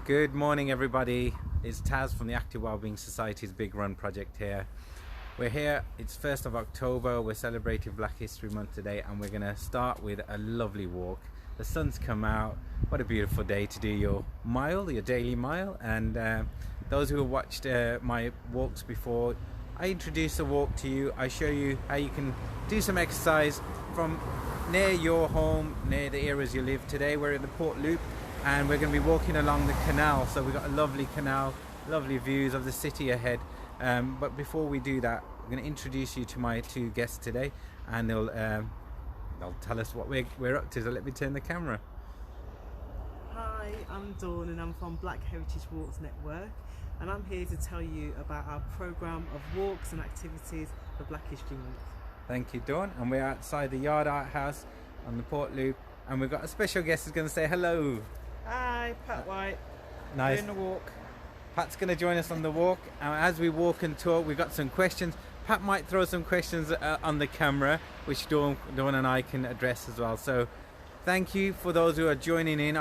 Good morning everybody, it's Taz from the Active Wellbeing Society's Big Run project here. We're here, it's 1st of October, we're celebrating Black History Month today and we're going to start with a lovely walk. The sun's come out, what a beautiful day to do your mile, your daily mile. And those who have watched my walks before, I introduce a walk to you, I show you how you can do some exercise from near your home, near the areas you live. Today we're in the PortLoop and we're going to be walking along the canal, so we've got a lovely canal, lovely views of the city ahead. But before we do that, I'm going to introduce you to my two guests today, and they'll tell us what we're up to. So let me turn the camera. Hi, I'm Dawn and I'm from Black Heritage Walks Network, and I'm here to tell you about our programme of walks and activities for Black History Month. Thank you, Dawn. And we're outside the Yard Arthouse on the PortLoop, and we've got a special guest who's going to say hello. Hi, Pat White. Nice. Doing the walk. Pat's going to join us on the walk. As we walk and talk, we've got some questions. Pat might throw some questions on the camera, which Dawn and I can address as well. So thank you for those who are joining in.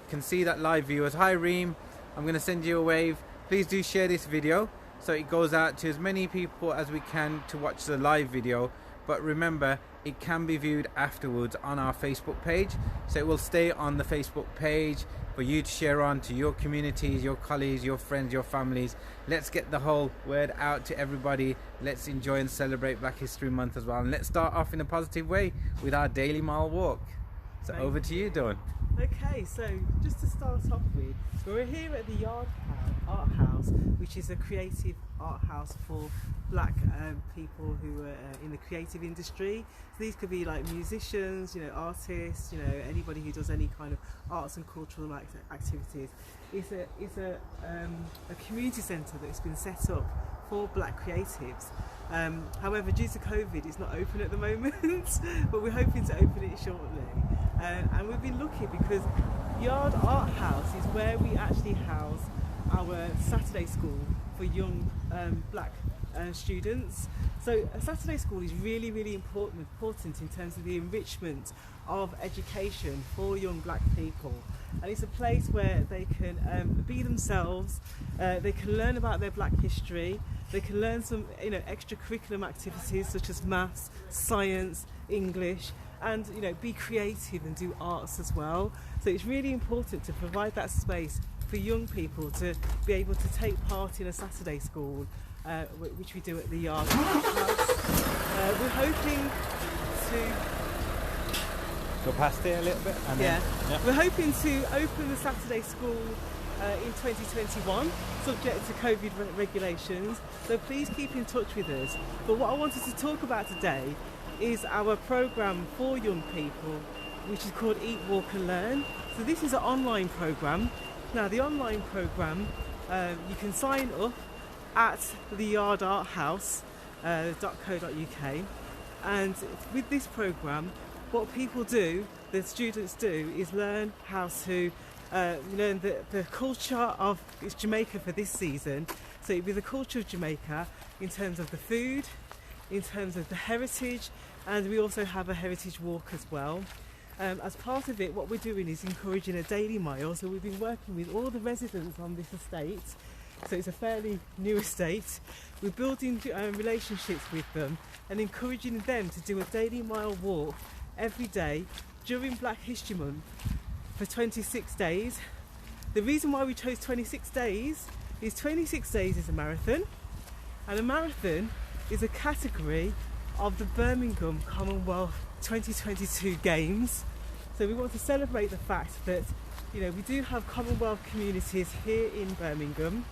Can see that live viewers. Hi Reem, I'm going to send you a wave. Please do share this video so it goes out to as many people as we can to watch the live video. But remember, it can be viewed afterwards on our Facebook page, so it will stay on the Facebook page for you to share on to your communities, your colleagues, your friends, your families. Let's get the whole word out to everybody. Let's enjoy and celebrate Black History Month as well, and let's start off in a positive way with our daily mile walk. So over to you, Dawn. Okay, so just to start off with, we're here at the Yard Arthouse, which is a creative art house for Black people who are in the creative industry. So these could be like musicians, artists, anybody who does any kind of arts and cultural activities. It's a community centre that's been set up for Black creatives. However, due to COVID, it's not open at the moment, but we're hoping to open it shortly. And we've been lucky because Yard Art House is where we actually house our Saturday school for young Black students. So a Saturday school is really, really important in terms of the enrichment of education for young Black people. And it's a place where they can be themselves, they can learn about their Black history, they can learn some extracurriculum activities such as maths, science, English, and be creative and do arts as well. So it's really important to provide that space for young people to be able to take part in a Saturday school, which we do at the Yard House. We're hoping to Go past it a little bit. And yeah. Then, We're hoping to open the Saturday school in 2021, subject to COVID regulations. So please keep in touch with us. But what I wanted to talk about today is our programme for young people, which is called Eat, Walk and Learn. So this is an online programme. Now the online programme, you can sign up at the yardarthouse.co.uk, and with this programme, what people do, the students do, is learn how to learn the culture of Jamaica for this season. So it'll be the culture of Jamaica in terms of the food, in terms of the heritage, and we also have a heritage walk as well. As part of it, what we're doing is encouraging a daily mile. So we've been working with all the residents on this estate. So it's a fairly new estate. We're building relationships with them and encouraging them to do a daily mile walk every day during Black History Month for 26 days. The reason why we chose 26 days is 26 days is a marathon, and a marathon is a category of the Birmingham Commonwealth 2022 Games. So we want to celebrate the fact that we do have Commonwealth communities here in Birmingham.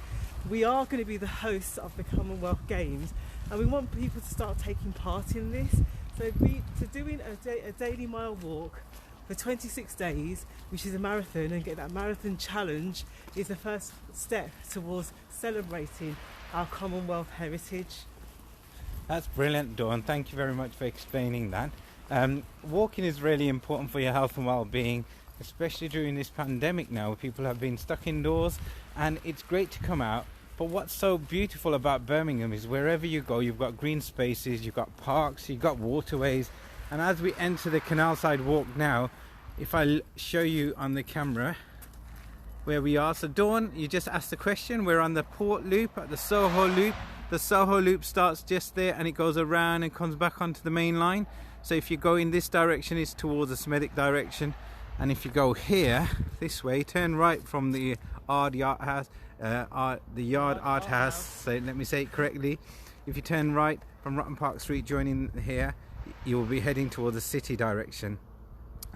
We are going to be the hosts of the Commonwealth Games, and we want people to start taking part in this. So doing a daily mile walk for 26 days, which is a marathon, and get that marathon challenge, is the first step towards celebrating our Commonwealth heritage. That's brilliant, Dawn. Thank you very much for explaining that. Walking is really important for your health and well-being, especially during this pandemic now, where people have been stuck indoors, and it's great to come out. But what's so beautiful about Birmingham is wherever you go, you've got green spaces, you've got parks, you've got waterways. And as we enter the canal side walk now, if I show you on the camera, where we are. So Dawn, you just asked the question. We're on the PortLoop at the Soho Loop. The Soho Loop starts just there and it goes around and comes back onto the main line. So if you go in this direction, it's towards the Smethwick direction. And if you go here, this way, turn right from the Yard Arthouse, the Yard Arthouse. So let me say it correctly. If you turn right from Rotten Park Street, joining here, you will be heading towards the city direction.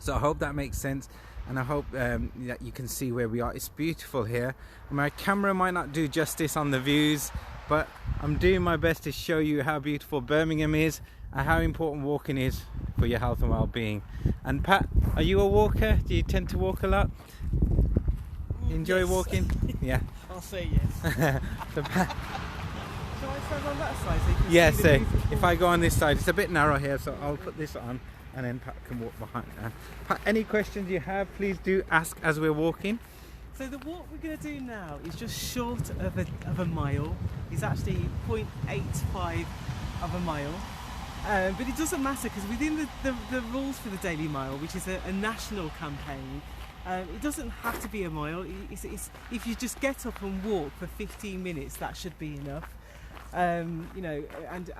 So I hope that makes sense, and I hope that you can see where we are. It's beautiful here. My camera might not do justice on the views, but I'm doing my best to show you how beautiful Birmingham is and how important walking is for your health and well-being. And Pat, are you a walker? Do you tend to walk a lot? Enjoy walking? Yeah. I'll say yes. So Pat, shall I stand on that side so you can yeah, see so the beautiful... if I go on this side, it's a bit narrow here, so I'll put this on and then Pat can walk behind. Pat, any questions you have, please do ask as we're walking. So the walk we're going to do now is just short of a mile. It's actually 0.85 of a mile. But it doesn't matter, because within the rules for the Daily Mile, which is a national campaign, it doesn't have to be a mile. It's if you just get up and walk for 15 minutes, that should be enough. You know, and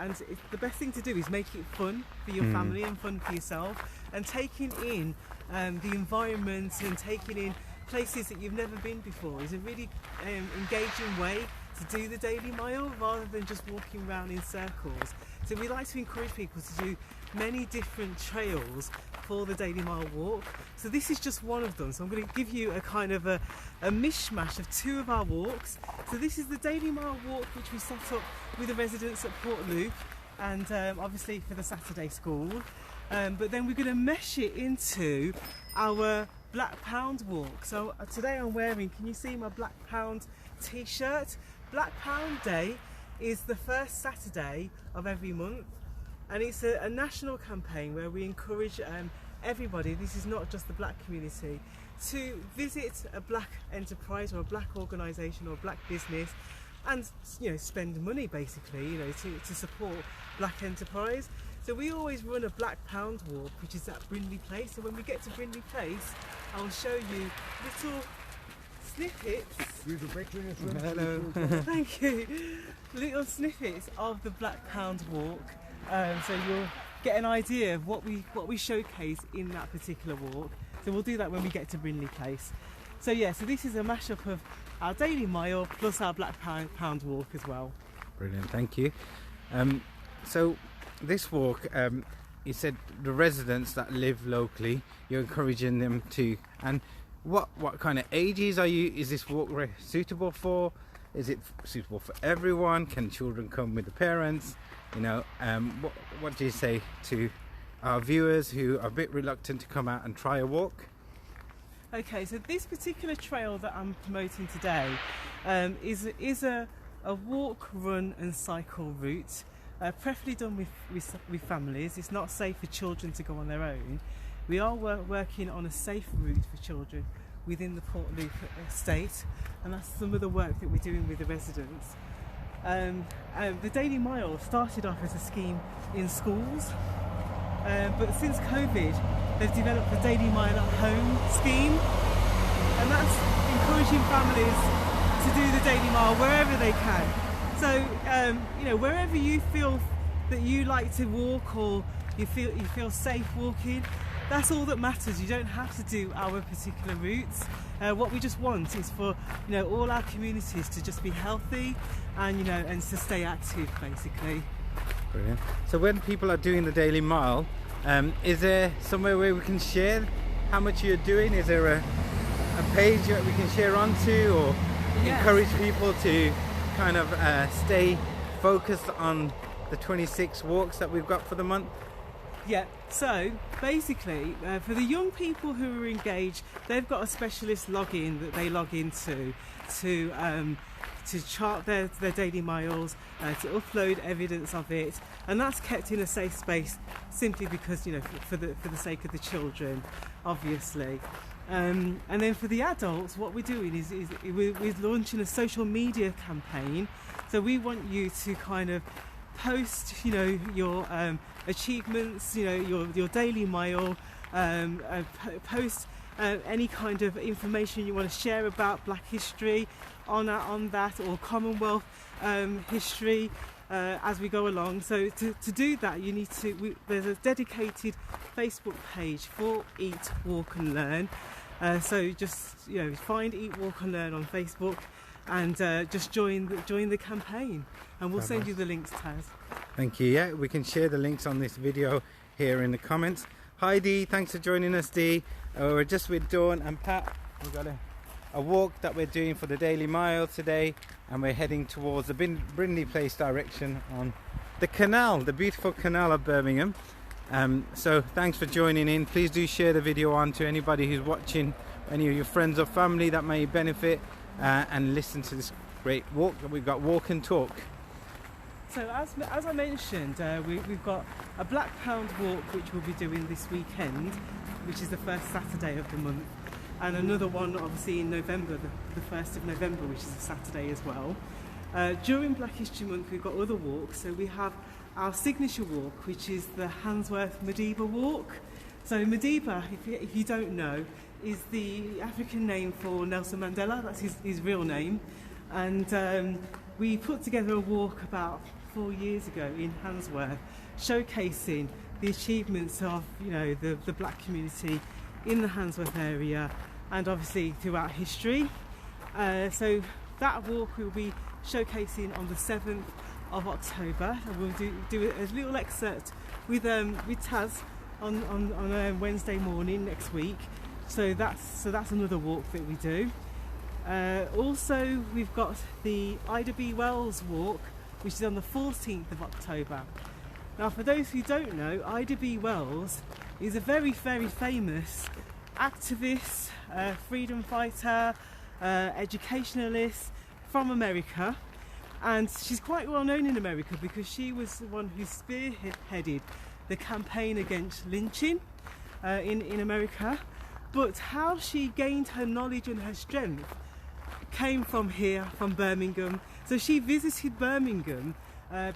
the best thing to do is make it fun for your family and fun for yourself, and taking in the environment and taking in places that you've never been before is a really engaging way to do the Daily Mile, rather than just walking around in circles. So we like to encourage people to do many different trails for the Daily Mile walk. So this is just one of them. So I'm going to give you a kind of a mishmash of two of our walks. So this is the Daily Mile walk, which we set up with the residents at PortLoop, and obviously for the Saturday school. But then we're going to mesh it into our Black Pound walk. So today I'm wearing, can you see my Black Pound t-shirt? Black Pound Day is the first Saturday of every month, and it's a national campaign where we encourage everybody, this is not just the black community, to visit a black enterprise or a black organisation or a black business, and, you know, spend money basically, you know, to support black enterprise. So we always run a Black Pound walk, which is at Brindleyplace. So when we get to Brindleyplace, I'll show you little snippets. Hello. Thank you. Little snippets of the Black Pound walk, so you'll get an idea of what we showcase in that particular walk. So we'll do that when we get to Brindleyplace. So yeah, so this is a mashup of our Daily Mile plus our Black Pound walk as well. Brilliant, thank you. So this walk, you said the residents that live locally, you're encouraging them to, and what kind of ages is this walk suitable for? Is it suitable for everyone? Can children come with the parents? You know, what do you say to our viewers who are a bit reluctant to come out and try a walk? Okay, so this particular trail that I'm promoting today is a walk, run and cycle route, preferably done with families. It's not safe for children to go on their own. We are working on a safe route for children within the PortLoop estate, and that's some of the work that we're doing with the residents. The Daily Mile started off as a scheme in schools, but since COVID they've developed the Daily Mile at Home scheme, and that's encouraging families to do the Daily Mile wherever they can. So you know, wherever you feel that you like to walk, or you feel safe walking, that's all that matters. You don't have to do our particular routes. What we just want is for, you know, all our communities to just be healthy and, you know, and to stay active basically. Brilliant. So when people are doing the Daily Mile, is there somewhere where we can share how much you're doing? Is there a page that we can share onto, or encourage people to kind of stay focused on the 26 walks that we've got for the month? Yeah, so basically for the young people who are engaged, they've got a specialist login that they log into to chart their daily miles, to upload evidence of it, and that's kept in a safe space simply because, you know, for the sake of the children, obviously. And then for the adults, what we're doing is we're launching a social media campaign. So we want you to kind of post, you know, your achievements, you know, your daily mile, post any kind of information you want to share about Black history on that, or Commonwealth history as we go along. So to do that, you need to, there's a dedicated Facebook page for Eat, Walk and Learn. So just find Eat, Walk and Learn on Facebook, and just join the campaign, and we'll send you the links, Taz. Thank you. Yeah, we can share the links on this video here in the comments. Hi Dee, thanks for joining us, Dee. We're just with Dawn and Pat. We've got a walk that we're doing for the Daily Mile today, and we're heading towards the Brindleyplace direction on the canal, the beautiful canal of Birmingham. So thanks for joining in. Please do share the video on to anybody who's watching, any of your friends or family that may benefit, and listen to this great walk that we've got, Walk and Talk. So as I mentioned, we've got a Black Pound walk which we'll be doing this weekend, which is the first Saturday of the month, and another one obviously in November, the 1st of November, which is a Saturday as well. During Black History Month we've got other walks. So we have our signature walk, which is the Handsworth Madiba walk. So Madiba, if you don't know, is the African name for Nelson Mandela. That's his real name. And we put together a walk about 4 years ago in Handsworth, showcasing the achievements of the Black community in the Handsworth area, and obviously throughout history. So that walk will be showcasing on the 7th of October, and we'll do a little excerpt with Taz on Wednesday morning next week. So that's another walk that we do. Also, we've got the Ida B. Wells walk, which is on the 14th of October. Now, for those who don't know, Ida B. Wells is a very, very famous activist, freedom fighter, educationalist from America, and she's quite well known in America because she was the one who spearheaded the campaign against lynching in America. But how she gained her knowledge and her strength came from here, from Birmingham. So she visited Birmingham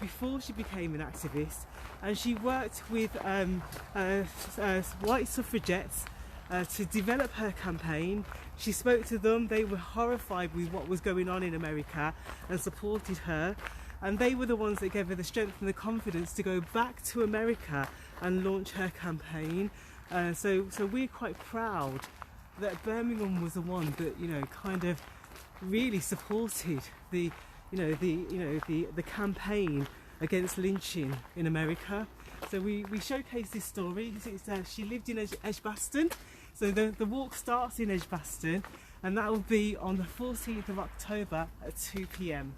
before she became an activist, and she worked with white suffragettes to develop her campaign. She spoke to them. They were horrified with what was going on in America and supported her, and they were the ones that gave her the strength and the confidence to go back to America and launch her campaign. So we're quite proud that Birmingham was the one that kind of really supported the campaign against lynching in America. So we showcase this story. She lived in Edgbaston, so the walk starts in Edgbaston, and that will be on the 14th of October at 2 p.m.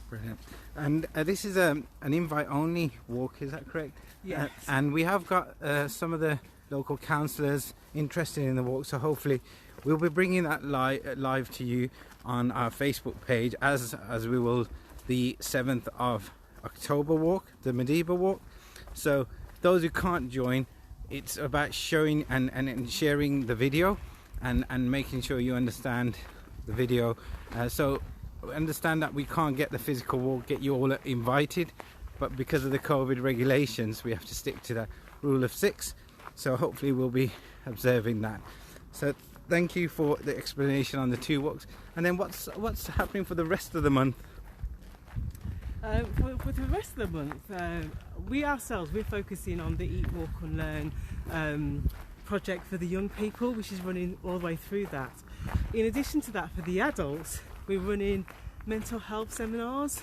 Brilliant. And this is an invite-only walk, is that correct? Yes. And we have got some of the local councillors interested in the walk, so hopefully we'll be bringing that live to you on our Facebook page, as we will the 7th of October walk, the Madiba walk. So those who can't join, it's about showing and sharing the video and making sure you understand the video. So understand that we can't get the physical walk, get you all invited, but because of the COVID regulations we have to stick to that rule of 6. So hopefully we'll be observing that. So thank you for the explanation on the 2 walks. And then what's happening for the rest of the month? For the rest of the month, we're focusing on the Eat, Walk and Learn project for the young people, which is running all the way through that. In addition to that, for the adults, we're running mental health seminars.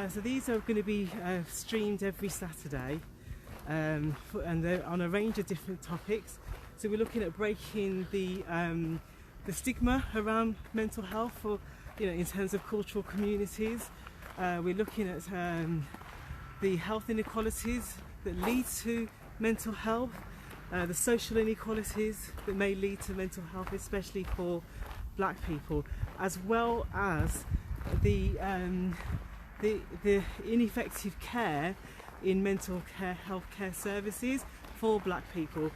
So these are going to be streamed every Saturday, and they're on a range of different topics. So we're looking at breaking the stigma around mental health for in terms of cultural communities. We're looking at the health inequalities that lead to mental health, the social inequalities that may lead to mental health, especially for Black people, as well as the ineffective care in mental care healthcare services for Black people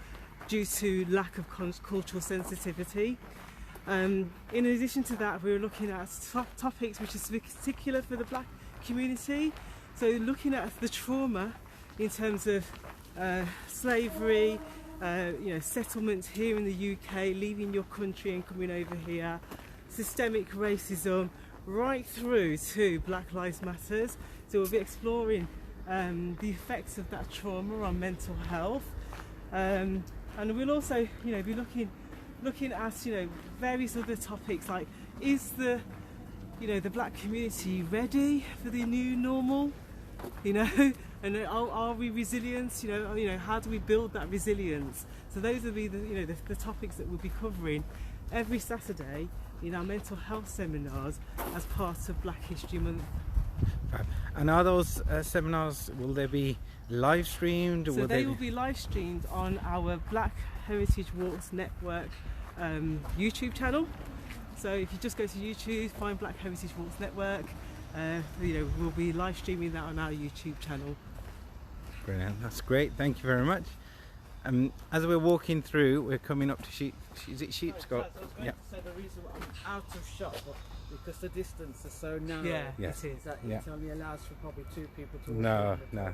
due to lack of cultural sensitivity. In addition to that, we're looking at topics which are particular for the Black community. So looking at the trauma in terms of slavery, settlements here in the UK, leaving your country and coming over here, systemic racism, right through to Black Lives Matters. So we'll be exploring the effects of that trauma on mental health, and we'll also, be looking at various other topics like, is the black community ready for the new normal? And are we resilient? How do we build that resilience? So those will be the topics that we'll be covering every Saturday in our mental health seminars as part of Black History Month. And are those seminars, will they be live streamed? So they will be live streamed on our Black Heritage Walks Network YouTube channel. So if you just go to YouTube, find Black Heritage Walks Network, we'll be live streaming that on our YouTube channel. Brilliant, that's great, thank you very much. As we're walking through, we're coming up to is it Sheepscot? Yeah. So the reason I'm out of shot, because the distance is so narrow. Yeah, yes. it is. That it only allows for probably 2 people to No, walk.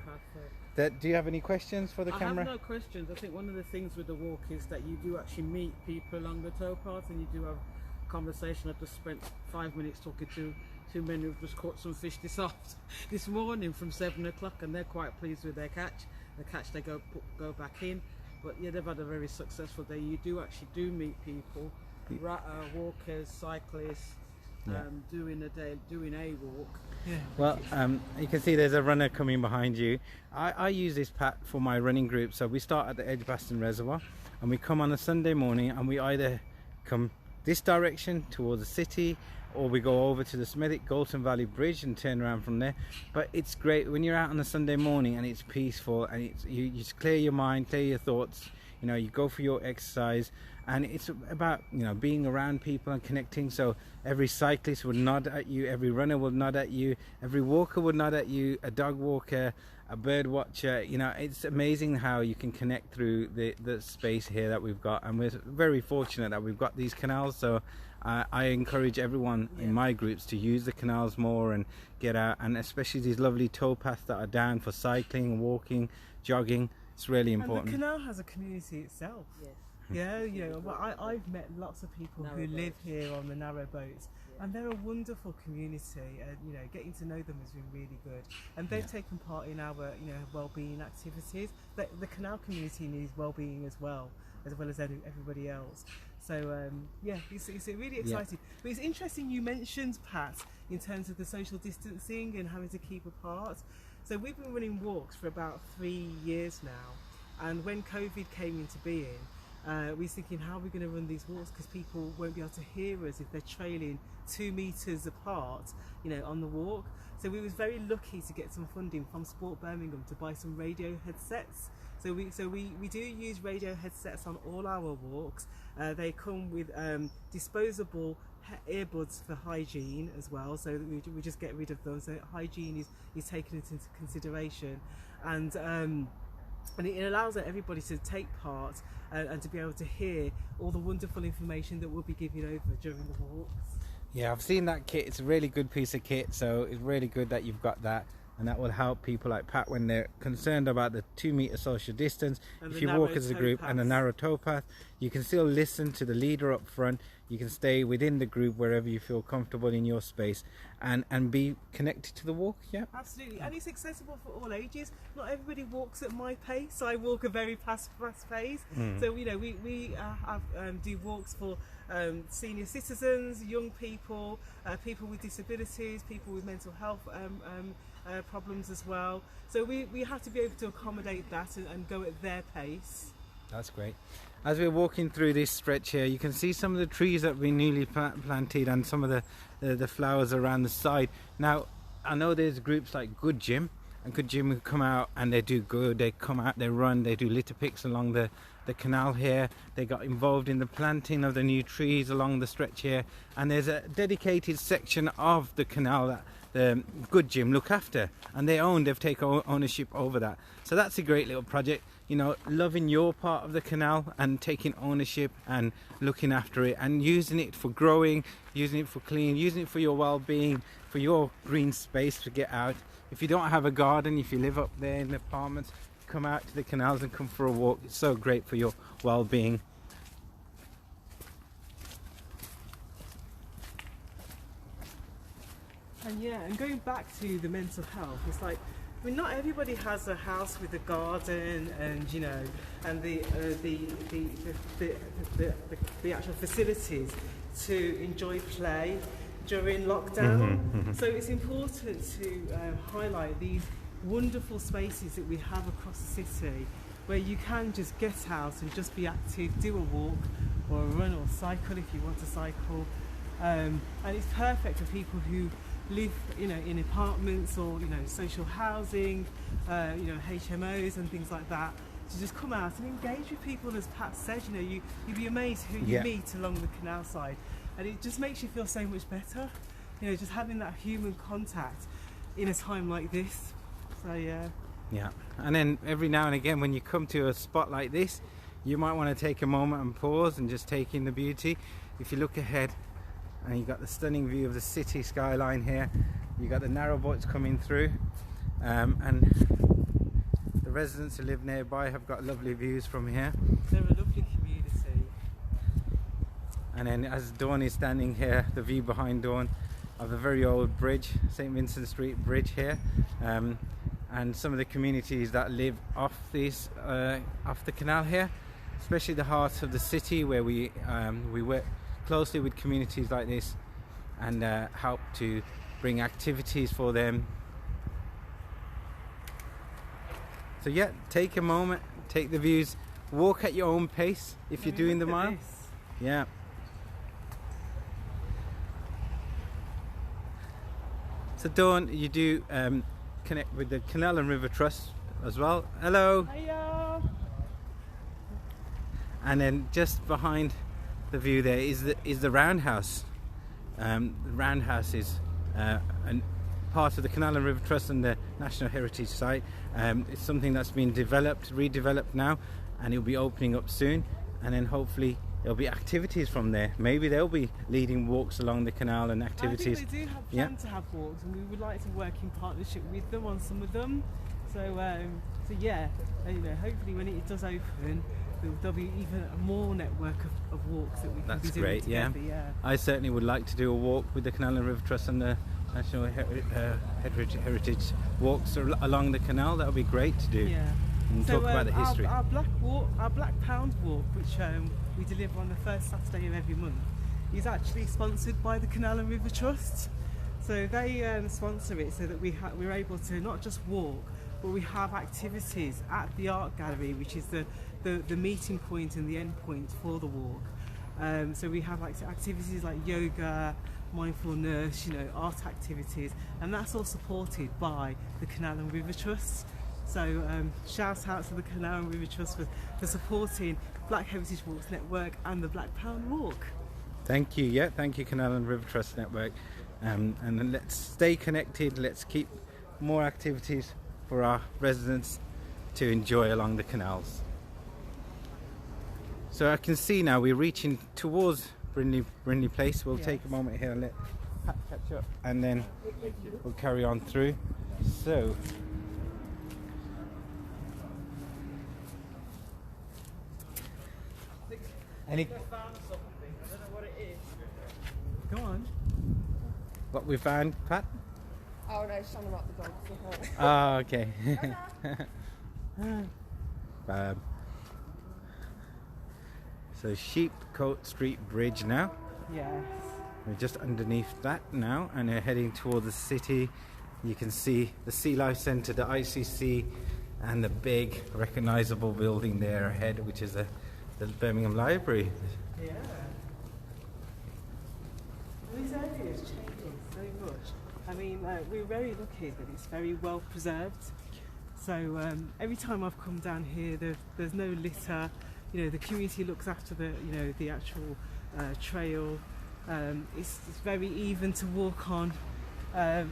no. Do you have any questions for the camera? I have no questions. I think one of the things with the walk is that you do actually meet people along the towpath, and you do have a conversation. I've just spent 5 minutes talking to 2 men who've just caught some fish this morning from 7 o'clock, and they're quite pleased with their catch. The catch they go back in. But yeah, they've had a very successful day. You do meet people, walkers, cyclists, doing a walk. Yeah. Well, you can see there's a runner coming behind you. I use this path for my running group. So we start at the Edgbaston Reservoir, and we come on a Sunday morning, and we either come this direction towards the city, or we go over to the Smethwick Galton Valley Bridge and turn around from there. But it's great when you're out on a Sunday morning and it's peaceful, and you just clear your mind, clear your thoughts. You go for your exercise, and it's about being around people and connecting. So every cyclist would nod at you, every runner would nod at you, every walker would nod at you, a dog walker, a bird watcher. It's amazing how you can connect through the space here that we've got, and we're very fortunate that we've got these canals. So I encourage everyone in my groups to use the canals more and get out, and especially these lovely towpaths that are down for cycling, walking, jogging. It's really important. And the canal has a community itself. Yes. Yeah, I've met lots of people who live here on the narrow boats, and they're a wonderful community, and getting to know them has been really good, and they've taken part in our well-being activities. The canal community needs well-being as well as everybody else. So it's really exciting. But it's interesting you mentioned, Pat, in terms of the social distancing and having to keep apart. So we've been running walks for about 3 years now, and when COVID came into being, we was thinking, how are we going to run these walks, because people won't be able to hear us if they're trailing 2 meters apart on the walk. So we was very lucky to get some funding from Sport Birmingham to buy some radio headsets. So we do use radio headsets on all our walks. They come with disposable earbuds for hygiene as well, so that we just get rid of them. So hygiene is taken into consideration, and it allows everybody to take part and to be able to hear all the wonderful information that we'll be giving over during the walks. Yeah, I've seen that kit. It's a really good piece of kit, so it's really good that you've got that, and that will help people like Pat when they're concerned about the 2 meter social distance. And if you walk as a group and a narrow towpath, you can still listen to the leader up front. You can stay within the group wherever you feel comfortable in your space, and be connected to the walk. Yeah, absolutely. And it's accessible for all ages. Not everybody walks at my pace. I walk a very fast pace. So we do walks for senior citizens, young people, people with disabilities, people with mental health problems as well. So we have to be able to accommodate that and go at their pace. That's great. As we're walking through this stretch here, you can see some of the trees that have been newly planted, and some of the flowers around the side. Now, I know there's groups like Good Gym, and Good Gym who come out and they do good. They come out, they run, they do litter picks along the canal here. They got involved in the planting of the new trees along the stretch here, and there's a dedicated section of the canal that the Good Gym look after, and they've taken ownership over that. So that's a great little project, loving your part of the canal and taking ownership and looking after it and using it for growing, using it for clean, using it for your well-being, for your green space to get out. If you don't have a garden, if you live up there in the apartments, come out to the canals and come for a walk. It's so great for your well-being. And yeah, and going back to the mental health, it's like, I mean, not everybody has a house with a garden and, you know, and the actual facilities to enjoy play during lockdown. So it's important to highlight these wonderful spaces that we have across the city where you can just get out and just be active, do a walk or a run or cycle if you want to cycle. And it's perfect for people who live, you know, in apartments or, you know, social housing, you know, HMOs and things like that, to just come out and engage with people. As Pat said, you know, you'd be amazed who you meet along the canal side, and it just makes you feel so much better, you know, just having that human contact in a time like this. So yeah, and then every now and again when you come to a spot like this, you might want to take a moment and pause and just take in the beauty. If you look ahead and you got the stunning view of the city skyline here, you got the narrow boats coming through, and the residents who live nearby have got lovely views from here. They're a lovely community. And then as Dawn is standing here, the view behind Dawn of a very old bridge, St. Vincent Street Bridge here, and some of the communities that live off this off the canal here, especially the heart of the city, where we work closely with communities like this and help to bring activities for them. So yeah, take a moment, take the views, walk at your own pace if you're doing the mile. Yeah. So Dawn, you do connect with the Canal and River Trust as well. Hello. Hiya. And then just behind the view there is the roundhouse. The roundhouse is part of the Canal and River Trust and the National Heritage Site. It's something that's been redeveloped now, and it'll be opening up soon, and then hopefully there'll be activities from there. Maybe they'll be leading walks along the canal and activities. I think they do have plans to have walks, and we would like to work in partnership with them on some of them. So yeah, you know, hopefully when it does open, there'll be even more network of walks that we can be doing great, together. Yeah. I certainly would like to do a walk with the Canal and River Trust and the National Heritage walks along the canal. That would be great to do. Yeah. And talk about the history. Our Black Pound Walk, which we deliver on the first Saturday of every month, is actually sponsored by the Canal and River Trust. So they sponsor it so that we're able to not just walk, but we have activities at the art gallery, which is the meeting point and the end point for the walk. So we have activities like yoga, mindfulness, you know, art activities, and that's all supported by the Canal and River Trust. So shout out to the Canal and River Trust for supporting Black Heritage Walks Network and the Black Pound Walk. Thank you, yeah, thank you Canal and River Trust Network. And then let's stay connected, let's keep more activities for our residents to enjoy along the canals. So I can see now we're reaching towards Brindleyplace. We'll take a moment here and let Pat catch up, and then we'll carry on through. So I found something. I don't know what it is. Go on. what we found, Pat? Oh no, she's trying to wrap the dog. Oh, okay. So Sheepcote Street Bridge now. Yes. We're just underneath that now, and we're heading toward the city. You can see the Sea Life Centre, the ICC, and the big recognisable building there ahead, which is the Birmingham Library. Yeah. This area is changing so much. I mean, we're very lucky that it's very well preserved. So every time I've come down here, there's no litter. You know, the community looks after the actual trail. It's very even to walk on.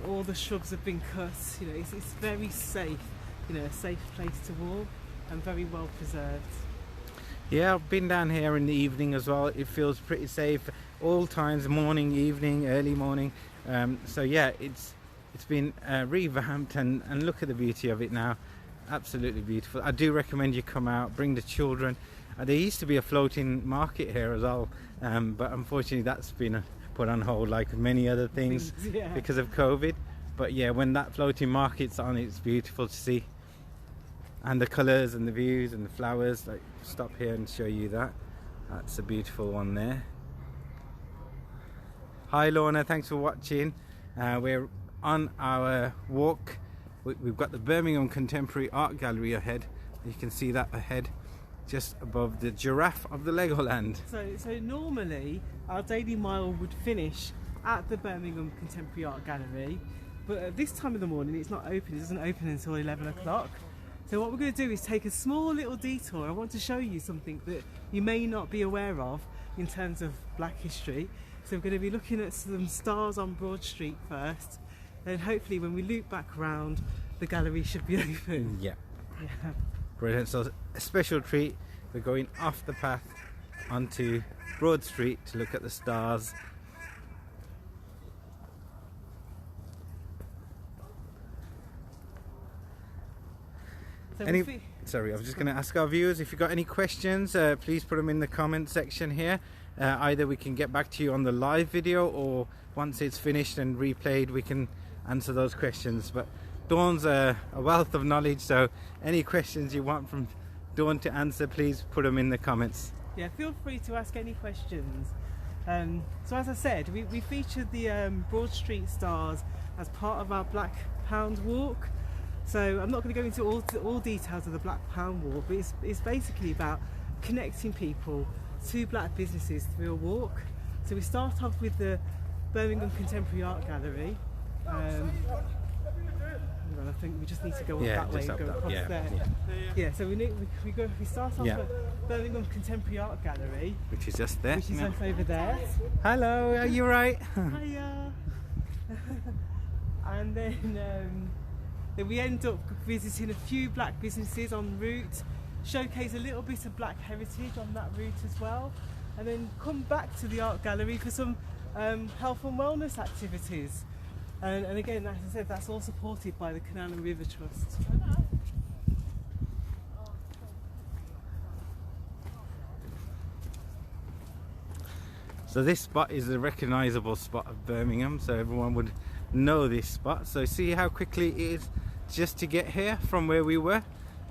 All the shrubs have been cut. You know, it's very safe. You know, a safe place to walk and very well preserved. Yeah, I've been down here in the evening as well. It feels pretty safe all times, morning, evening, early morning. So yeah, it's been revamped, and look at the beauty of it now. absolutely beautiful. I do recommend you come out, bring the children. There used to be a floating market here as well, but unfortunately that's been put on hold like many other things Yeah. because of COVID. But yeah, when that floating market's on, it's beautiful to see. And the colours and the views and the flowers. Like, stop here and show you that. That's a beautiful one there. Hi Lorna, thanks for watching. We're on our walk. We've got the Birmingham Contemporary Art Gallery ahead. You can see that ahead, just above the giraffe of the Legoland. So normally our daily mile would finish at the Birmingham Contemporary Art Gallery, but at this time of the morning it's not open. It doesn't open until 11 o'clock. So what we're going to do is take a small little detour. I want to show you something that you may not be aware of in terms of Black history. So we're going to be looking at some stars on Broad Street first, and hopefully when we loop back around, the gallery should be open. Yeah. Yeah. Brilliant. So a special treat. We're going off the path onto Broad Street to look at the stars. So Sorry, I was just going to ask our viewers, if you've got any questions, please put them in the comment section here. Either we can get back to you on the live video, or once it's finished and replayed, we can answer those questions. But Dawn's a wealth of knowledge, so any questions you want from Dawn to answer, please put them in the comments. Yeah, feel free to ask any questions. So as I said, we featured the Broad Street stars as part of our Black Pound Walk. So I'm not going to go into all details of the Black Pound Walk, but it's basically about connecting people to black businesses through a walk. So we start off with the Birmingham Contemporary Art Gallery. I think we just need to go up that way and go across there. Yeah, so we start off at Birmingham Contemporary Art Gallery, which is just there. Which is just over there. Hello, are you right? Hiya. And then we end up visiting a few black businesses en route, showcase a little bit of black heritage on that route as well, and then come back to the art gallery for some health and wellness activities. And again, as I said, that's all supported by the Canal and River Trust. So this spot is a recognisable spot of Birmingham, so everyone would know this spot. So see how quickly it is just to get here from where we were.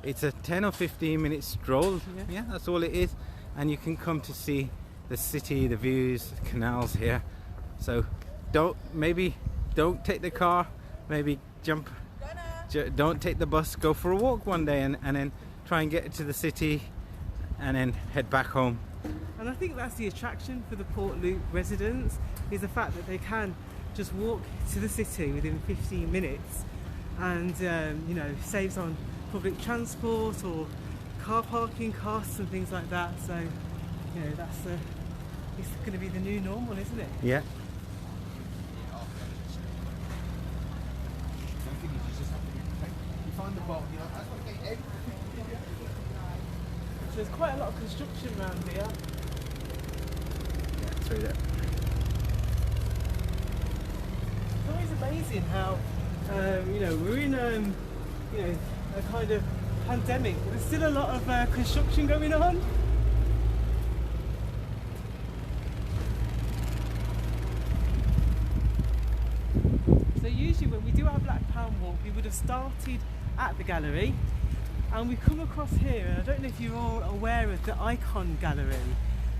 It's a 10 or 15 minute stroll. Yeah, that's all it is. And you can come to see the city, the views, the canals here. So don't take the car, maybe don't take the bus, go for a walk one day and then try and get to the city and then head back home. And I think that's the attraction for the PortLoop residents, is the fact that they can just walk to the city within 15 minutes and you know, saves on public transport or car parking costs and things like that. So you know, it's going to be the new normal, isn't it? Yeah. So there's quite a lot of construction around here. Yeah, through there. It's always amazing how you know, we're in you know, a kind of pandemic, but there's still a lot of construction going on. So usually when we do our Black Pound Walk, we would have started at the gallery, and we come across here, and I don't know if you're all aware of the Icon Gallery.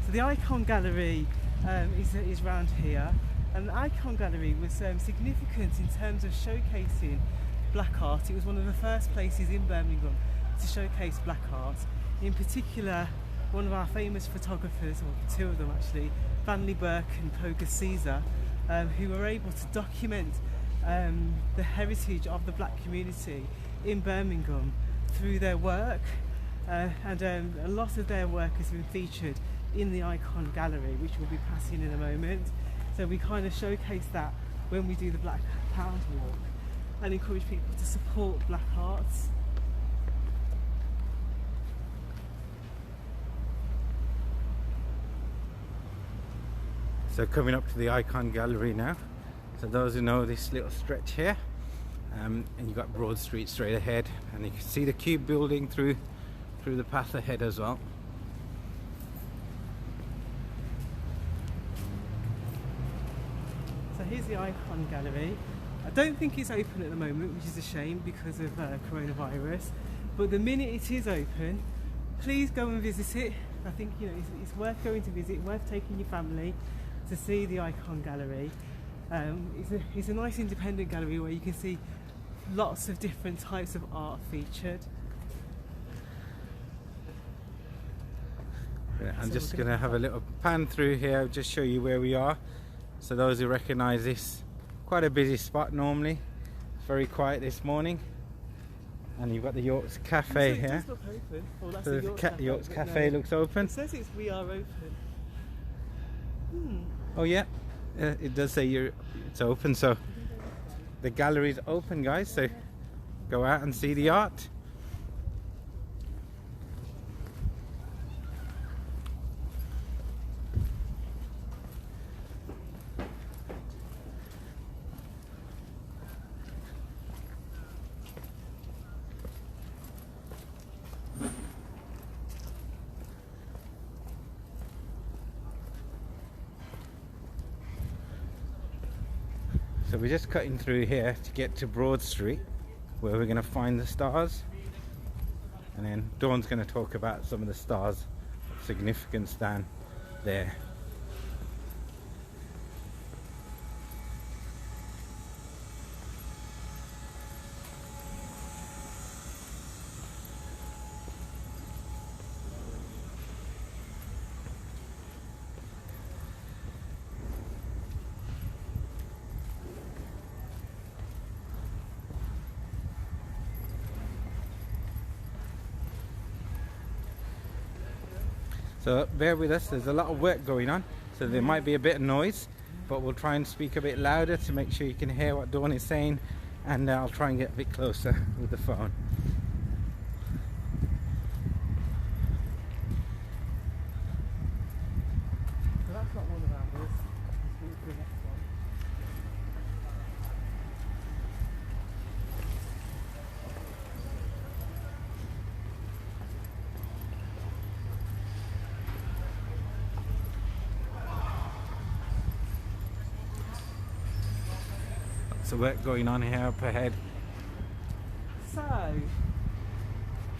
So the Icon Gallery is round here, and the Icon Gallery was significant in terms of showcasing black art. It was one of the first places in Birmingham to showcase black art. In particular, one of our famous photographers, or two of them actually, Vanley Burke and Poga Caesar, who were able to document the heritage of the black community in Birmingham through their work, and a lot of their work has been featured in the Icon Gallery, which we'll be passing in a moment. So we kind of showcase that when we do the Black Pound Walk and encourage people to support black arts. So coming up to the Icon Gallery now. So those who know this little stretch here, and you've got Broad Street straight ahead, and you can see the Cube building through the path ahead as well. So here's the Icon Gallery. I don't think it's open at the moment, which is a shame because of coronavirus. But the minute it is open, please go and visit it. I think it's worth going to visit, worth taking your family to see the Icon Gallery. It's a nice independent gallery where you can see lots of different types of art featured. I'm just going to have a little pan through here, just show you where we are. So those who recognise this, quite a busy spot normally. It's very quiet this morning. And you've got the York's Cafe So it here. does look open. Oh, that's So the the York's York's but Cafe no. looks open. It says we are open. Oh yeah, it does say it's open, so the gallery's open, guys, so go out and see the art. So we're just cutting through here to get to Broad Street, where we're going to find the stars, and then Dawn's going to talk about some of the stars' significance down there. So bear with us, there's a lot of work going on, so there might be a bit of noise, but we'll try and speak a bit louder to make sure you can hear what Dawn is saying, and I'll try and get a bit closer with the phone. So that's not one of ours. Let's move to the next one. So work going on here up ahead. So,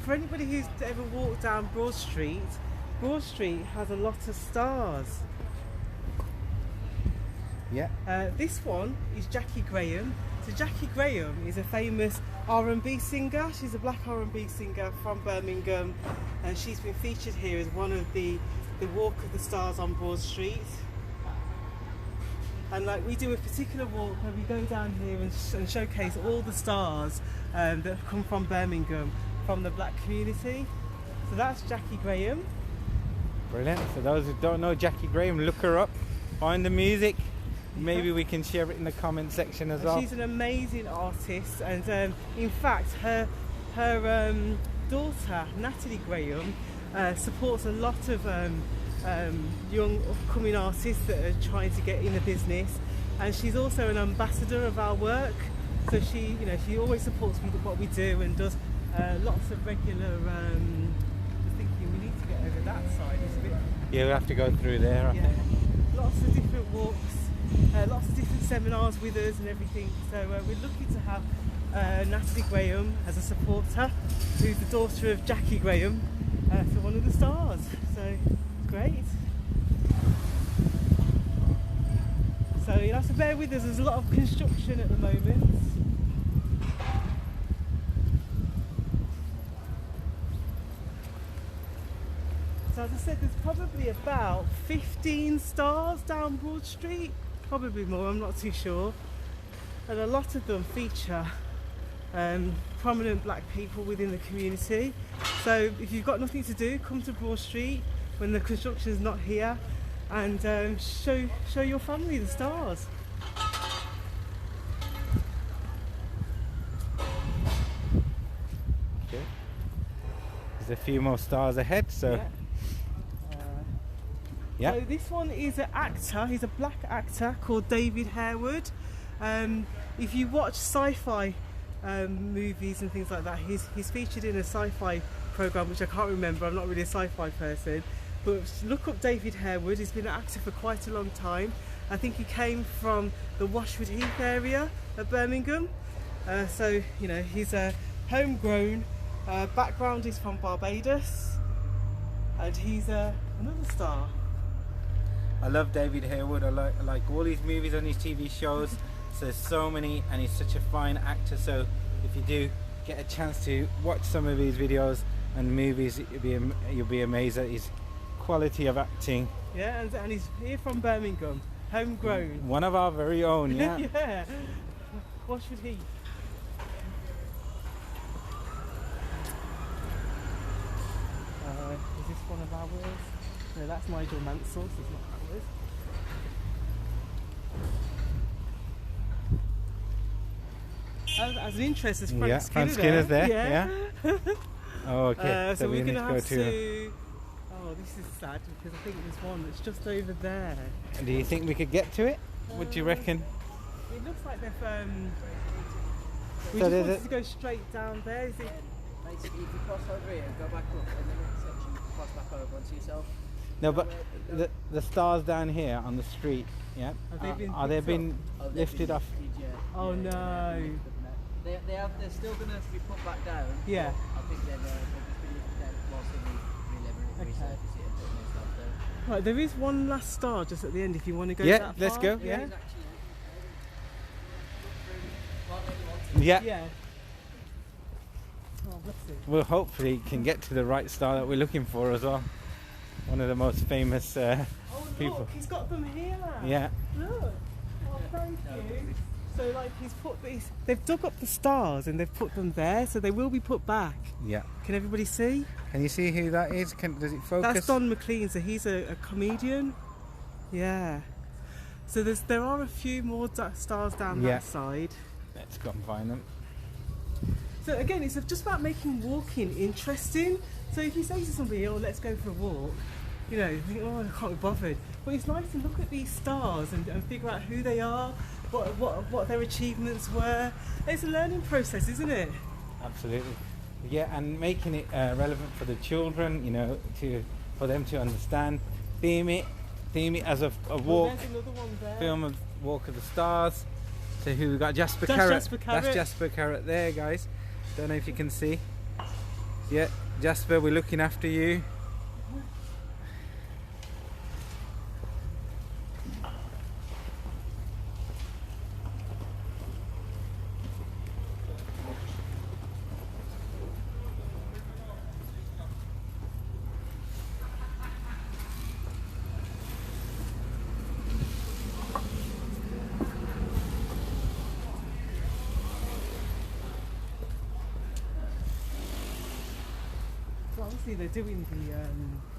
for anybody who's ever walked down Broad Street has a lot of stars. Yeah. This one is Jackie Graham. So Jackie Graham is a famous R&B singer. She's a black R&B singer from Birmingham, and she's been featured here as one of the Walk of the Stars on Broad Street. And like we do a particular walk where we go down here and showcase all the stars that have come from Birmingham, from the black community. So that's Jackie Graham. Brilliant. For those who don't know Jackie Graham, look her up, find the music. Maybe we can share it in the comment section as well. She's an amazing artist, and in fact her daughter Natalie Graham supports a lot of young upcoming artists that are trying to get in the business, and she's also an ambassador of our work. So she always supports what we do and does lots of regular. Thinking we need to get over that side. It's a bit. Yeah, we have to go through there. Yeah, lots of different walks, lots of different seminars with us and everything. So we're lucky to have Natalie Graham as a supporter, who's the daughter of Jackie Graham, for one of the stars. So it's great. So you'll have to bear with us. There's a lot of construction at the moment. So as I said, there's probably about 15 stars down Broad Street, probably more, I'm not too sure. And a lot of them feature prominent black people within the community. So if you've got nothing to do, come to Broad Street when the construction's not here, and show your family the stars. Okay. There's a few more stars ahead, so Yeah. yeah. So this one is an actor, he's a black actor called David Harewood. If you watch sci-fi movies and things like that. He's featured in a sci-fi program which I can't remember. I'm not really a sci-fi person, but look up David Harewood. He's been an actor for quite a long time. I think he came from the Washwood Heath area of Birmingham. So you know, he's a homegrown. Background is from Barbados, and he's another star. I love David Harewood. I like all his movies and his TV shows. So there's so many, and he's such a fine actor. So if you do get a chance to watch some of his videos and movies, you'll be amazed at his quality of acting. Yeah, and he's here from Birmingham, homegrown. One of our very own, yeah. Yeah. Washwood Heath. Is this one of ours? No, that's Nigel Mansell's, it's not ours. As an interest, there's Frank Skinner Frank Skinner's there. Yeah. Oh, okay. So we're we going need to go have to... Oh, this is sad because I think there's one that's just over there. Do you think we could get to it? What do you reckon? It looks like they've... we So just there's wanted to go straight down there. Is it? Basically, if you cross over here, go back up, and the next section you can cross back over onto yourself. No, but the stars down here on the street, yeah, are they been lifted off? Yeah. Oh no. They're still going to be put back down. Yeah. I think they've just been lifted down whilst they resurface it and put more stuff there. Right, there is one last star just at the end if you want to go Yeah, that let's far. go. Yeah. Yeah. Yeah. Oh, let's see. Well, hopefully can get to the right star that we're looking for as well. One of the most famous Oh, people. look, he's got them here. Yeah. Look. Oh, thank you. So, like, they've dug up the stars and they've put them there, so they will be put back. Yeah. Can everybody see? Can you see who that is? Does it focus? That's Don McLean, so he's a comedian. Yeah. So there are a few more stars down that side. Let's go and find them. So again, it's just about making walking interesting. So if you say to somebody, oh, let's go for a walk, you know, you think, oh, I can't be bothered. But it's nice to look at these stars and figure out who they are, what their achievements were. It's a learning process, isn't it? Absolutely. Yeah, and making it relevant for the children, you know, for them to understand. Theme it as a walk. There's another one there. Film of Walk of the Stars. So who we got? Jasper That's Carrot. Jasper Carrot. That's Jasper Carrot there, guys. Don't know if you can see. Yeah, Jasper, we're looking after you. Obviously they're doing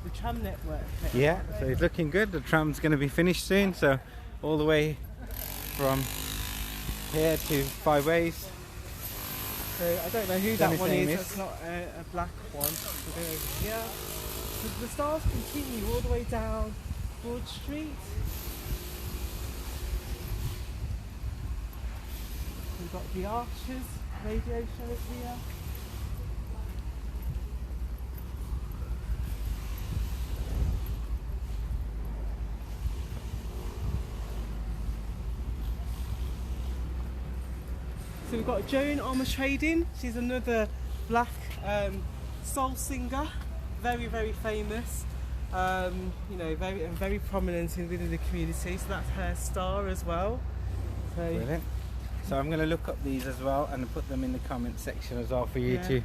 the tram network. Yeah, so it's looking good. The tram's going to be finished soon, so all the way from here to Five Ways. So I don't know who that one is. That's not a black one. Yeah. The stars continue all the way down Broad Street. We've got the Archers radio show here. So we've got Joan Armour-Trading. She's another black soul singer, very, very famous. You know, very prominent within the community. So that's her star as well. So brilliant. So I'm going to look up these as well and put them in the comment section as well for you to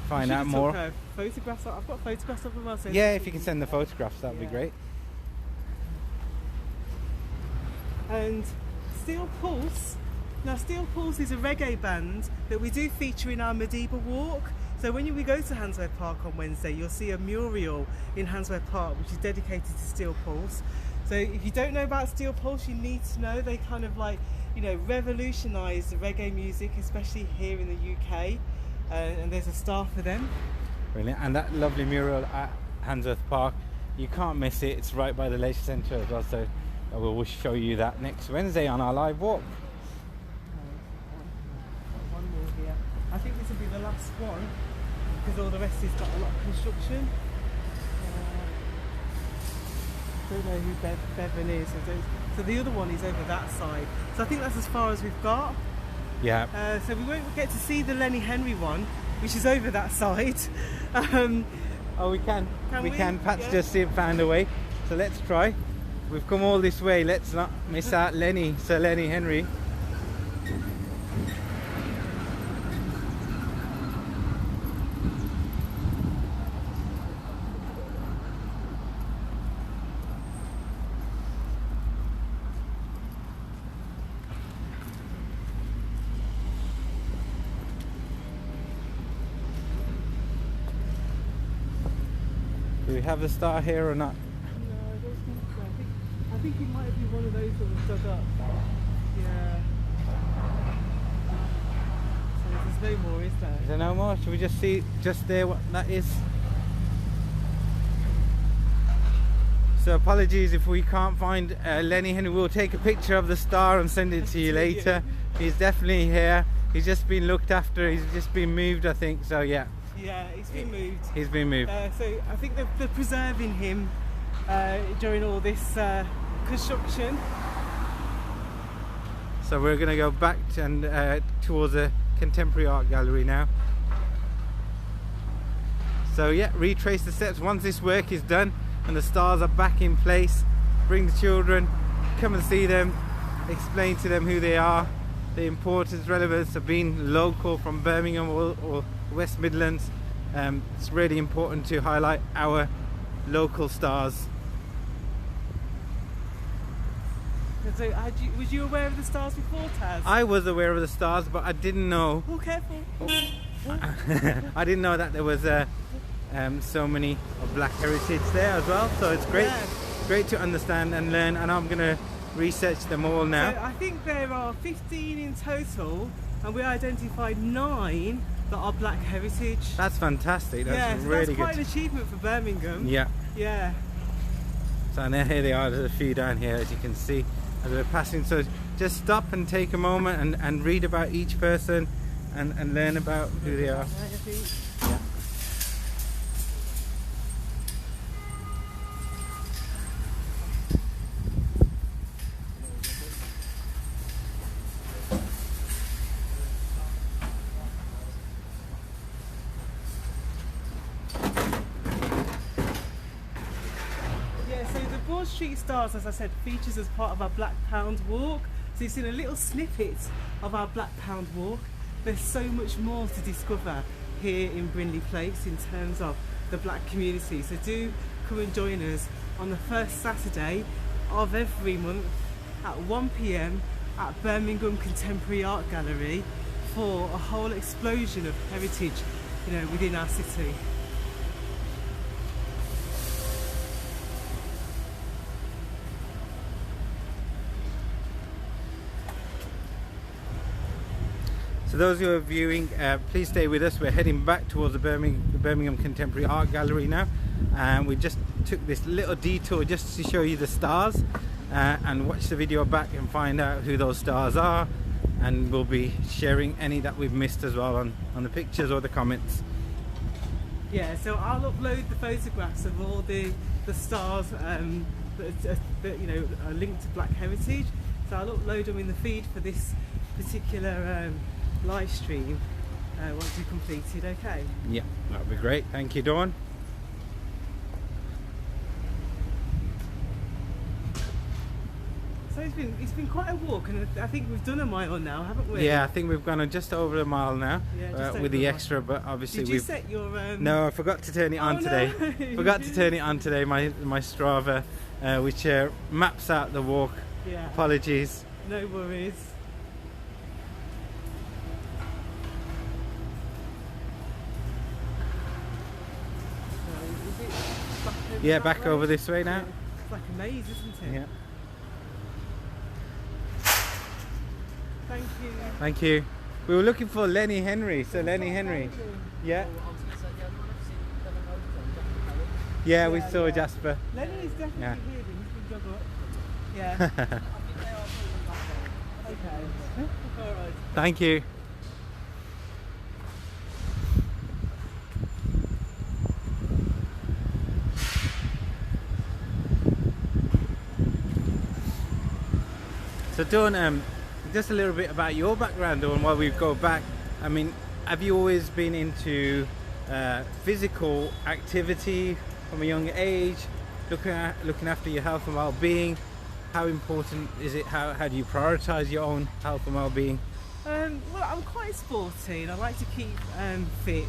find out more. Photographs. I've got photographs of them. I'll send yeah, if you can send the photographs, that'd be great. And Steel Pulse. Now, Steel Pulse is a reggae band that we do feature in our Mediba walk. So when we go to Handsworth Park on Wednesday, you'll see a mural in Handsworth Park which is dedicated to Steel Pulse. So if you don't know about Steel Pulse, you need to know. They kind of like, you know, revolutionised reggae music, especially here in the UK. And there's a star for them. Brilliant. And that lovely mural at Handsworth Park, you can't miss it. It's right by the Leisure Centre as well. So we'll show you that next Wednesday on our live walk. One more here. I think this will be the last one because all the rest has got a lot of construction. Don't know who Bevan is. So the other one is over that side. So I think that's as far as we've got. Yeah. So we won't get to see the Lenny Henry one, which is over that side. Oh, we can. We can. Pat's Yeah. just found a way. So let's try. We've come all this way. Let's not miss out Lenny, Sir Lenny Henry. Do we have a star here or not? No, I don't think so. I think it might be one of those that was dug up. Yeah. So there's no more, is there? Is there no more? Should we just see just there what that is? So apologies if we can't find Lenny Henry. We'll take a picture of the star and send it to you later. He's definitely here. He's just been looked after. He's just been moved, I think. So yeah. Yeah, he's been moved. He's been moved. So I think they're preserving him during all this construction. So we're going to go back and towards the contemporary art gallery now. So yeah, retrace the steps. Once this work is done and the stars are back in place, bring the children, come and see them, explain to them who they are, the importance, relevance of being local from Birmingham or West Midlands. It's really important to highlight our local stars. So was you aware of the stars before, Taz? I was aware of the stars, but I didn't know. Oh, careful. I didn't know that there was so many of black heritage there as well. So it's great, great to understand and learn. And I'm going to research them all now. So I think there are 15 in total, and we identified 9 that are black heritage. That's fantastic. That's so really that's quite good. an achievement for Birmingham. Yeah. Yeah. So now here they are. There's a few down here, as you can see, as we're passing. So just stop and take a moment and read about each person and learn about who they are. Yeah. Street Stars, as I said, features as part of our Black Pound Walk. So you've seen a little snippet of our Black Pound Walk. There's so much more to discover here in Brindleyplace in terms of the black community. So do come and join us on the first Saturday of every month at 1 PM at Birmingham Contemporary Art Gallery for a whole explosion of heritage, you know, within our city. So those who are viewing, please stay with us. We're heading back towards the Birmingham Contemporary Art Gallery now, and we just took this little detour just to show you the stars, and watch the video back and find out who those stars are, and we'll be sharing any that we've missed as well on the pictures or the comments. Yeah, so I'll upload the photographs of all the stars that you know are linked to Black Heritage. So I'll upload them in the feed for this particular live stream once we've completed. Okay. Yeah, that would be great. Thank you, Dawn. So it's been quite a walk, and I think we've done a mile now, haven't we? Yeah, I think we've gone just over a mile now, Yeah, just over with the a mile. extra, but obviously Did you we've... set your No, I forgot to turn it on today. No. Forgot to turn it on today, my Strava, which maps out the walk. Yeah. Apologies. No worries. So, is it back over Yeah, that back way? over this way now. It's like a maze, isn't it? Yeah. Thank you. Thank you. We were looking for Lenny Henry, Sir Lenny Henry. Yeah. Yeah, we Yeah, saw yeah. Jasper. Lenny is definitely Yeah. here, then he's been dug up. Yeah. Okay. Alright. Thank you. So Dawn, just a little bit about your background, Dawn, while we go back. I mean, have you always been into physical activity from a young age, looking after your health and well-being? How important is it? How do you prioritize your own health and well-being? Well, I'm quite sporty and I like to keep fit.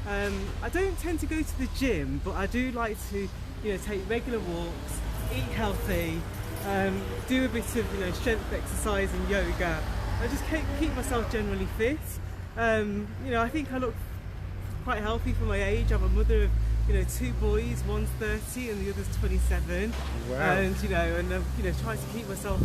I don't tend to go to the gym, but I do like to, take regular walks, eat healthy, do a bit of, strength exercise and yoga. I just keep myself generally fit. I think I look quite healthy for my age. I'm a mother of, 2 boys, one's 30 and the other's 27. Wow. And, trying to keep myself,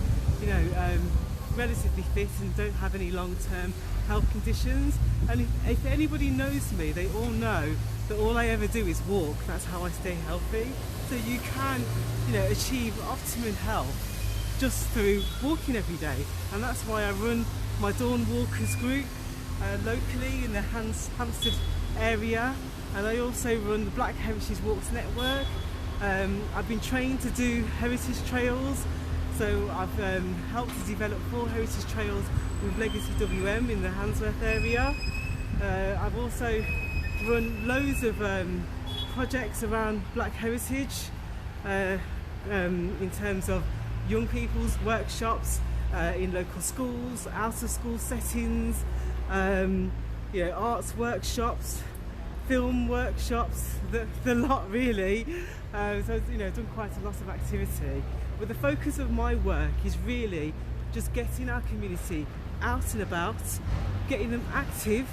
relatively fit and don't have any long-term health conditions. And if anybody knows me, they all know that all I ever do is walk. That's how I stay healthy. So you can, achieve optimum health just through walking every day. And that's why I run my Dawn Walkers group locally in the Hampstead area. And I also run the Black Heritage Walks Network. I've been trained to do heritage trails. So I've helped to develop 4 heritage trails with Legacy WM in the Handsworth area. I've also run loads of projects around Black heritage in terms of young people's workshops in local schools, out of school settings, arts workshops, film workshops, the lot really. So I've done quite a lot of activity. But the focus of my work is really just getting our community out and about, getting them active,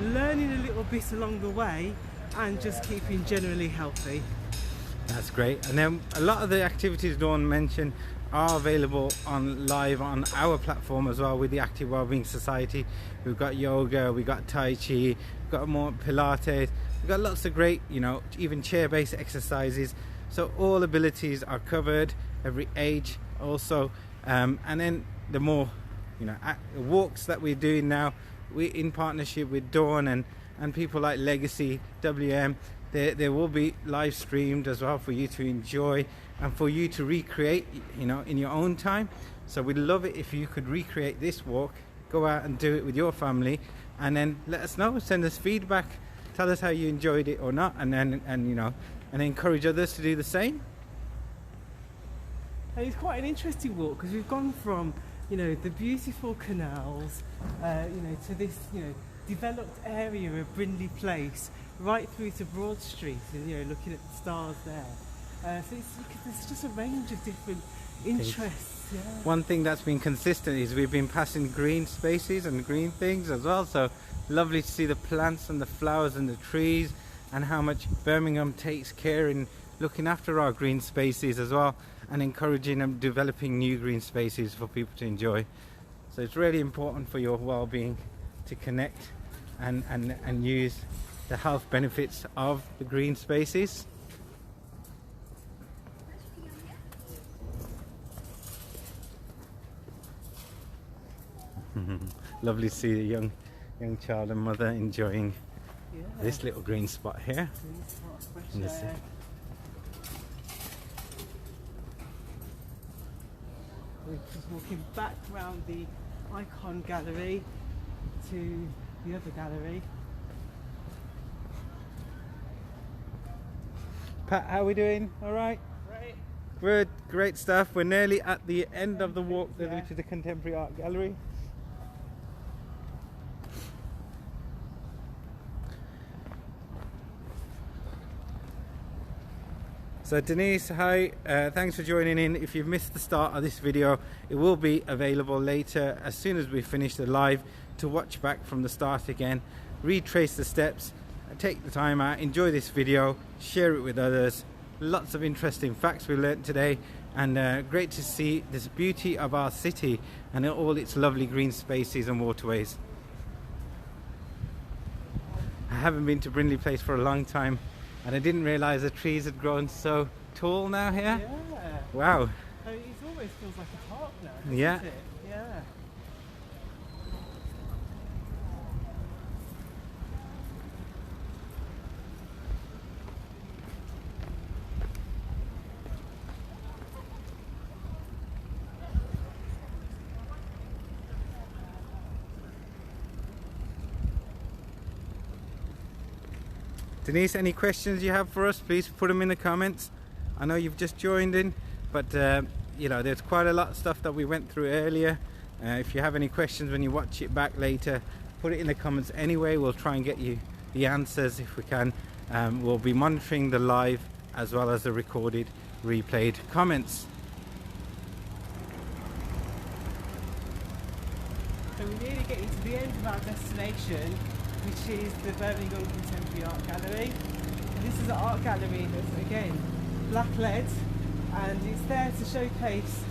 learning a little bit along the way, and just keeping generally healthy. That's great. And then a lot of the activities Dawn mentioned are available live on our platform as well with the Active Wellbeing Society. We've got yoga, we've got Tai Chi, we've got more Pilates, we've got lots of great, even chair-based exercises. So all abilities are covered, every age also. And then the more, walks that we're doing now, we're in partnership with Dawn and people like Legacy WM. They will be live streamed as well for you to enjoy and for you to recreate, in your own time. So we'd love it if you could recreate this walk, go out and do it with your family, and then let us know, send us feedback, tell us how you enjoyed it or not, and encourage others to do the same. And it's quite an interesting walk because we've gone from, the beautiful canals, to this, developed area of Brindleyplace, right through to Broad Street, and looking at the stars there. So there's just a range of different interests. Yeah. One thing that's been consistent is we've been passing green spaces and green things as well. So lovely to see the plants and the flowers and the trees, and how much Birmingham takes care in looking after our green spaces as well, and encouraging and developing new green spaces for people to enjoy. So it's really important for your well-being to connect and use the health benefits of the green spaces. Lovely to see a young child and mother enjoying this little green spot here. We're just walking back round the icon gallery to the other gallery. Pat, how are we doing? All right? Great. Good, great stuff. We're nearly at the end of the walk, which is the Contemporary Art Gallery. So Denise, hi, thanks for joining in. If you've missed the start of this video, it will be available later as soon as we finish the live to watch back from the start again, retrace the steps, take the time out, enjoy this video, share it with others. Lots of interesting facts we learnt today, and great to see this beauty of our city and all its lovely green spaces and waterways. I haven't been to Brindleyplace for a long time, and I didn't realise the trees had grown so tall now here. Yeah. Wow. It almost feels like a park now, doesn't Yeah. it? Yeah. Denise, any questions you have for us, please put them in the comments. I know you've just joined in, but you know, there's quite a lot of stuff that we went through earlier. If you have any questions when you watch it back later, put it in the comments anyway. We'll try and get you the answers if we can. We'll be monitoring the live as well as the recorded, replayed comments. So we're nearly getting to the end of our destination, which is the Birmingham Contemporary Art Gallery. And this is an art gallery that's, again, black led, and it's there to showcase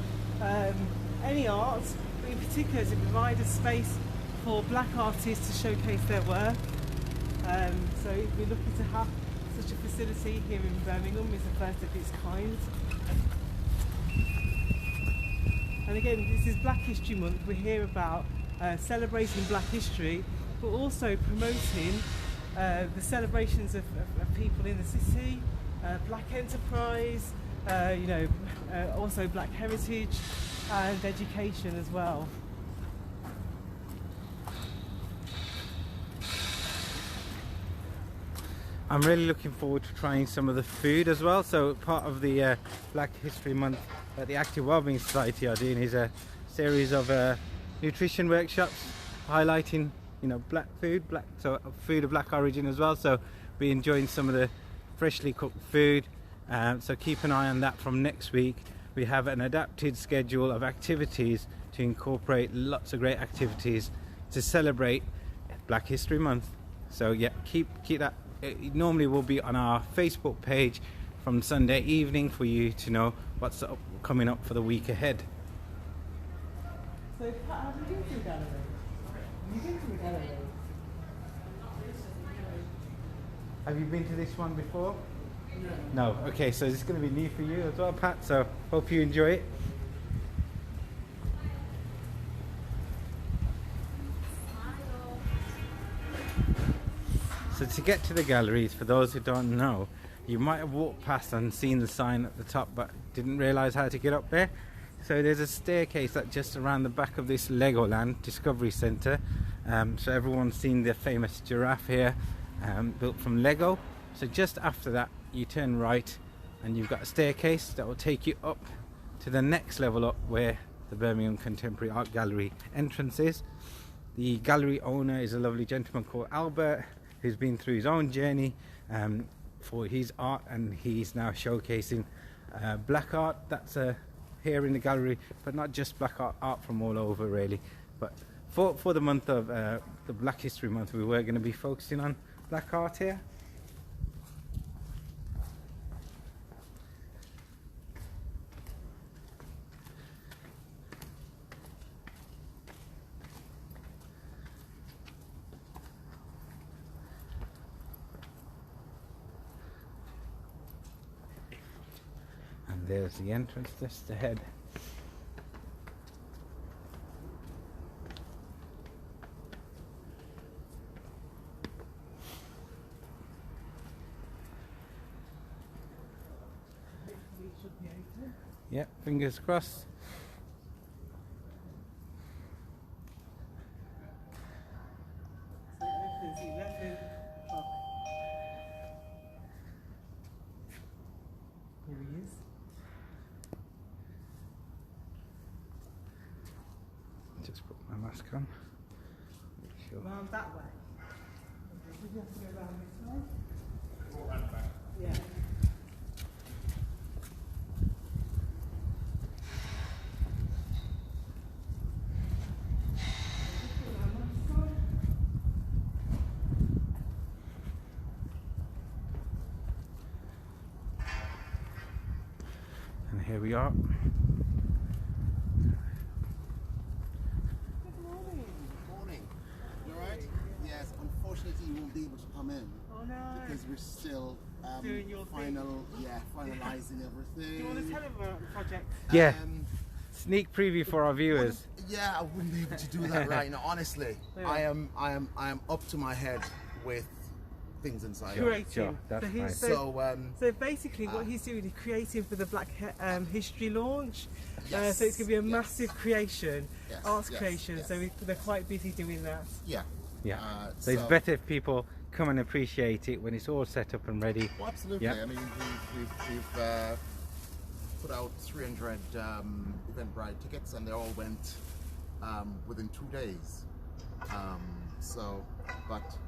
any art, but in particular to provide a space for black artists to showcase their work. So we're lucky to have such a facility here in Birmingham. It's the first of its kind. And again, this is Black History Month. We're here about celebrating black history, but also promoting the celebrations of people in the city, black enterprise, you know, also black heritage and education as well. I'm really looking forward to trying some of the food as well. So part of the Black History Month that the Active Wellbeing Society are doing is a series of nutrition workshops highlighting, you know, black food, so food of black origin as well. So be enjoying some of the freshly cooked food. So keep an eye on that from next week. We have an adapted schedule of activities to incorporate lots of great activities to celebrate Black History Month. So yeah, keep that. It normally will be on our Facebook page from Sunday evening for you to know what's coming up for the week ahead. So Pat, have you been to the gallery? Have you been to the gallery? Have you been to this one before? No. No. Okay, so this is going to be new for you as well, Pat. So hope you enjoy it. So to get to the galleries, for those who don't know, you might have walked past and seen the sign at the top but didn't realise how to get up there. So there's a staircase that just around the back of this Legoland Discovery Centre. So everyone's seen the famous giraffe here, built from Lego. So just after that you turn right and you've got a staircase that will take you up to the next level up where the Birmingham Contemporary Art Gallery entrance is. The gallery owner is a lovely gentleman called Albert, who's been through his own journey for his art, and he's now showcasing black art that's here in the gallery, but not just black art from all over really. But for the month of the Black History Month, we were going to be focusing on black art here. There's the entrance just ahead. Yep, fingers crossed. Here he is. Just put my mask on. Sure. Round that way. Would you have to go round this way? Or round back. Yeah. And here we are. You won't be able to come in because we're still doing your finalizing everything. Do you want to tell them about the project? Yeah. Sneak preview for our viewers. Yeah, I wouldn't be able to do that right now. Honestly, I am up to my head with things inside. Creating. Sure, that's fine. So basically, what he's doing is creating for the Black History launch. Yes, so it's going to be a massive creation, Yes, arts yes, creation. yes. So they're quite busy doing that. Yeah. Yeah. So it's better if people come and appreciate it when it's all set up and ready. Well, absolutely. Yeah. I mean, we've put out 300 Eventbrite tickets, and they all went within 2 days. But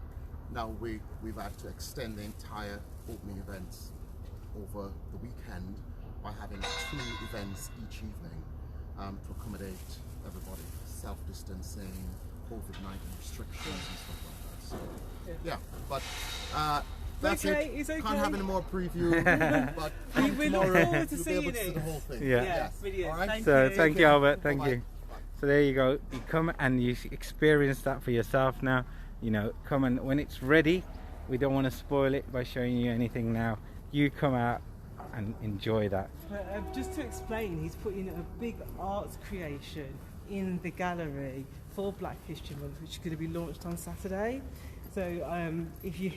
now we've had to extend the entire opening events over the weekend by having 2 events each evening to accommodate everybody, self-distancing, COVID-19 restrictions and stuff like that. So yeah, but that's okay, it. it's okay. Can't have any more preview. But We look tomorrow forward to you'll be able seeing to see it. the whole thing. Yeah. Yeah, brilliant. All right. Thank So you. thank you, Albert. Thank Bye-bye. you. So there you go. You come and you experience that for yourself now. You know, come and when it's ready, we don't want to spoil it by showing you anything now. You come out and enjoy that. Just to explain, he's putting a big art creation in the gallery for Black History Month, which is going to be launched on Saturday. So if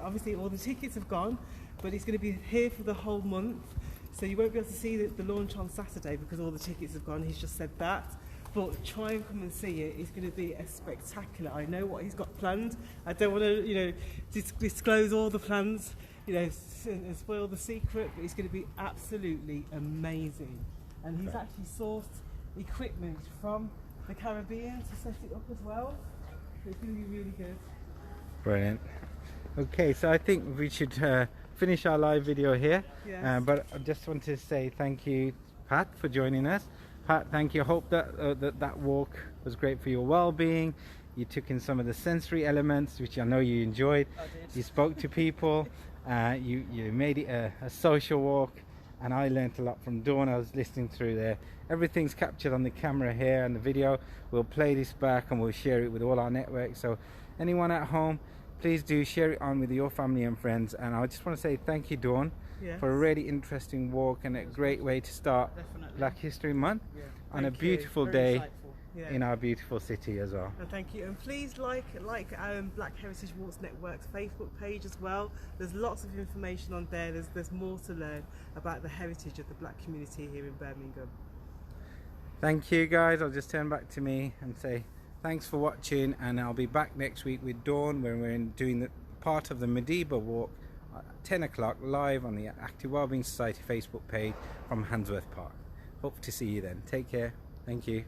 obviously all the tickets have gone, but it's going to be here for the whole month. So you won't be able to see the launch on Saturday because all the tickets have gone. He's just said that. But try and come and see it. It's going to be a spectacular. I know what he's got planned. I don't want to, disclose all the plans, and spoil the secret. But it's going to be absolutely amazing. And he's actually sourced equipment from the Caribbean to set it up as well. So it's going to be really good. Brilliant. Okay, so I think we should finish our live video here. Yes. But I just want to say thank you, Pat, for joining us. Pat, thank you. I hope that that walk was great for your well-being. You took in some of the sensory elements, which I know you enjoyed. I did. You spoke to people. You made it a social walk, and I learnt a lot from Dawn. I was listening through there. Everything's captured on the camera here and the video. We'll play this back and we'll share it with all our networks. So anyone at home, please do share it on with your family and friends. And I just want to say thank you, Dawn, Yes. for a really interesting walk and a great way to start Definitely. Black History Month Yeah. on a Thank you. beautiful Very day insightful. Yeah. in our beautiful city as well. And thank you, and please like Black Heritage Walks Network's Facebook page as well. There's lots of information on there. There's more to learn about the heritage of the Black community here in Birmingham. Thank you, guys. I'll just turn back to me and say thanks for watching, and I'll be back next week with Dawn when we're doing the part of the Mediba walk at 10 o'clock live on the Active Wellbeing Society Facebook page from Handsworth Park. Hope to see you then. Take care. Thank you.